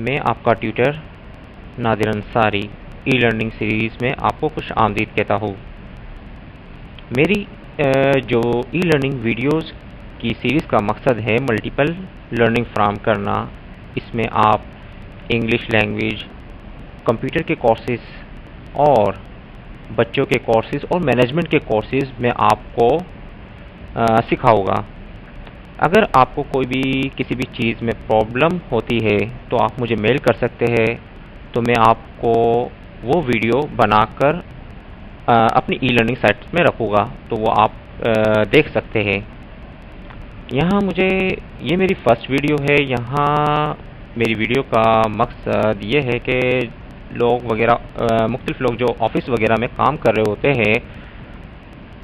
मैं आपका tutor Nadir Ansari e learning series में आपको खुश आमदीद कहता हूँ। मेरी जो ई लर्निंग वीडियोस की सीरीज़ का मकसद है मल्टीपल लर्निंग फ्राहम करना। इसमें आप इंग्लिश लैंग्वेज, कंप्यूटर के कोर्सेज और बच्चों के कोर्सेज और मैनेजमेंट के कोर्सेज में आपको सिखाऊंगा। अगर आपको कोई भी किसी भी चीज़ में प्रॉब्लम होती है तो आप मुझे मेल कर सकते हैं, तो मैं आपको वो वीडियो बनाकर अपनी ई लर्निंग साइट में रखूँगा, तो वो आप देख सकते हैं। यहाँ ये मेरी फर्स्ट वीडियो है। यहाँ मेरी वीडियो का मकसद ये है कि लोग वगैरह मुख्तलिफ लोग जो ऑफिस वगैरह में काम कर रहे होते हैं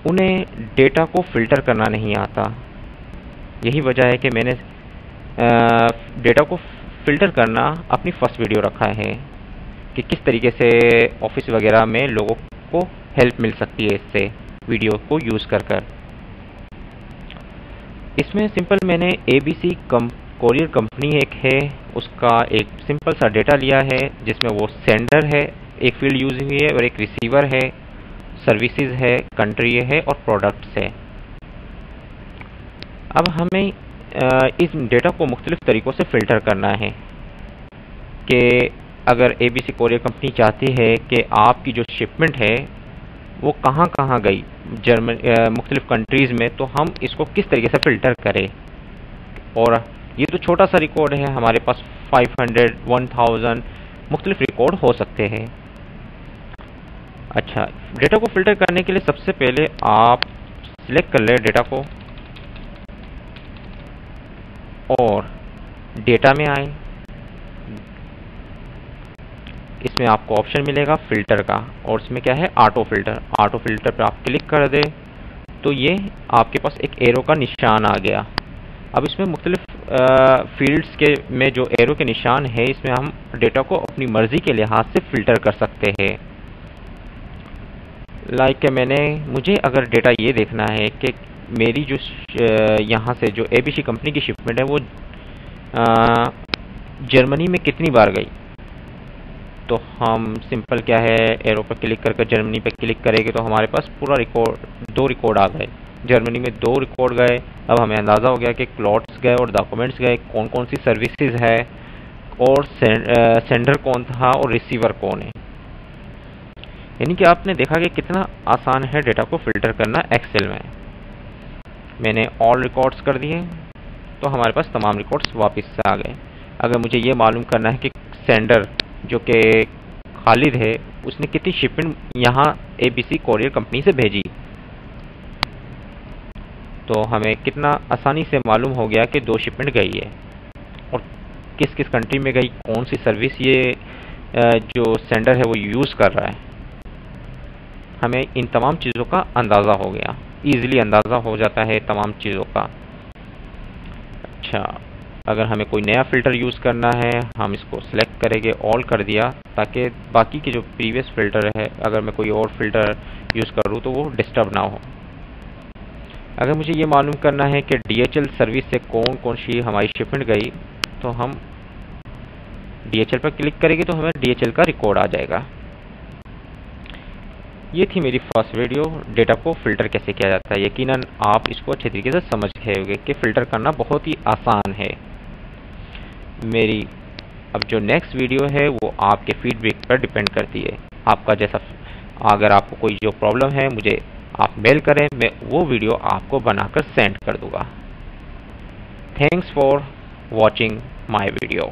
उन्हें डेटा को फ़िल्टर करना नहीं आता। यही वजह है कि मैंने डेटा को फ़िल्टर करना अपनी फर्स्ट वीडियो रखा है कि किस तरीके से ऑफिस वगैरह में लोगों को हेल्प मिल सकती है इससे वीडियो को यूज़ कर। इसमें सिंपल मैंने ABC कोरियर कंपनी एक है, उसका एक सिंपल सा डेटा लिया है जिसमें वो सेंडर है, एक फील्ड यूज़ हुई है और एक रिसीवर है, सर्विसेज है, कंट्री है और प्रोडक्ट्स है। अब हमें इस डेटा को मुख्तलिफ तरीक़ों से फ़िल्टर करना है कि अगर ABC कोरियर कंपनी चाहती है कि आपकी जो शिपमेंट है वो कहाँ कहाँ गई मुख्तलिफ कंट्रीज़ में, तो हम इसको किस तरीके से फ़िल्टर करें। और ये तो छोटा सा रिकॉर्ड है, हमारे पास 500, 1000 मुख्तलिफ रिकॉर्ड हो सकते हैं। अच्छा, डेटा को फ़िल्टर करने के लिए सबसे पहले आप सिलेक्ट कर लें डेटा को और डेटा में आए। इसमें आपको ऑप्शन मिलेगा फ़िल्टर का और इसमें क्या है, ऑटो फ़िल्टर। ऑटो फ़िल्टर पर आप क्लिक कर दें तो ये आपके पास एक एरो का निशान आ गया। अब इसमें मुख्तलिफ फील्ड्स के में जो एरो के निशान है, इसमें हम डेटा को अपनी मर्ज़ी के लिहाज से फ़िल्टर कर सकते हैं। लाइक मुझे अगर डेटा ये देखना है कि मेरी जो यहाँ से जो ABC कंपनी की शिपमेंट है वो जर्मनी में कितनी बार गई, तो हम सिंपल क्या है, एरो पर क्लिक करके जर्मनी पर क्लिक करेंगे तो हमारे पास पूरा रिकॉर्ड 2 रिकॉर्ड आ गए। जर्मनी में 2 रिकॉर्ड गए। अब हमें अंदाज़ा हो गया कि क्लॉट्स गए और डॉक्यूमेंट्स गए, कौन कौन सी सर्विसेज है और सेंडर कौन था और रिसीवर कौन है। यानी कि आपने देखा कि कितना आसान है डेटा को फ़िल्टर करना एक्सेल में। मैंने ऑल रिकॉर्ड्स कर दिए तो हमारे पास तमाम रिकॉर्ड्स वापस से आ गए। अगर मुझे ये मालूम करना है कि सेंडर जो कि खालिद है उसने कितनी शिपमेंट यहाँ ABC कोरियर कंपनी से भेजी, तो हमें कितना आसानी से मालूम हो गया कि 2 शिपमेंट गई है और किस किस कंट्री में गई, कौन सी सर्विस ये जो सेंडर है वो यूज़ कर रहा है। हमें इन तमाम चीज़ों का अंदाज़ा हो गया, ईज़िली अंदाज़ा हो जाता है तमाम चीज़ों का। अच्छा, अगर हमें कोई नया फ़िल्टर यूज़ करना है हम इसको सिलेक्ट करेंगे, ऑल कर दिया, ताकि बाकी के जो प्रीवियस फ़िल्टर है अगर मैं कोई और फ़िल्टर यूज़ करूँ तो वो डिस्टर्ब ना हो। अगर मुझे ये मालूम करना है कि DHL सर्विस से कौन कौन सी हमारी शिपमेंट गई, तो हम DHL पर क्लिक करेंगे तो हमें DHL का रिकॉर्ड आ जाएगा। ये थी मेरी फर्स्ट वीडियो, डेटा को फ़िल्टर कैसे किया जाता है। यकीनन आप इसको अच्छे तरीके से समझ गए होंगे कि फ़िल्टर करना बहुत ही आसान है। मेरी अब जो नेक्स्ट वीडियो है वो आपके फीडबैक पर डिपेंड करती है। आपका जैसा, अगर आपको कोई जो प्रॉब्लम है मुझे आप मेल करें, मैं वो वीडियो आपको बनाकर सेंड कर दूँगा। Thanks for watching my video.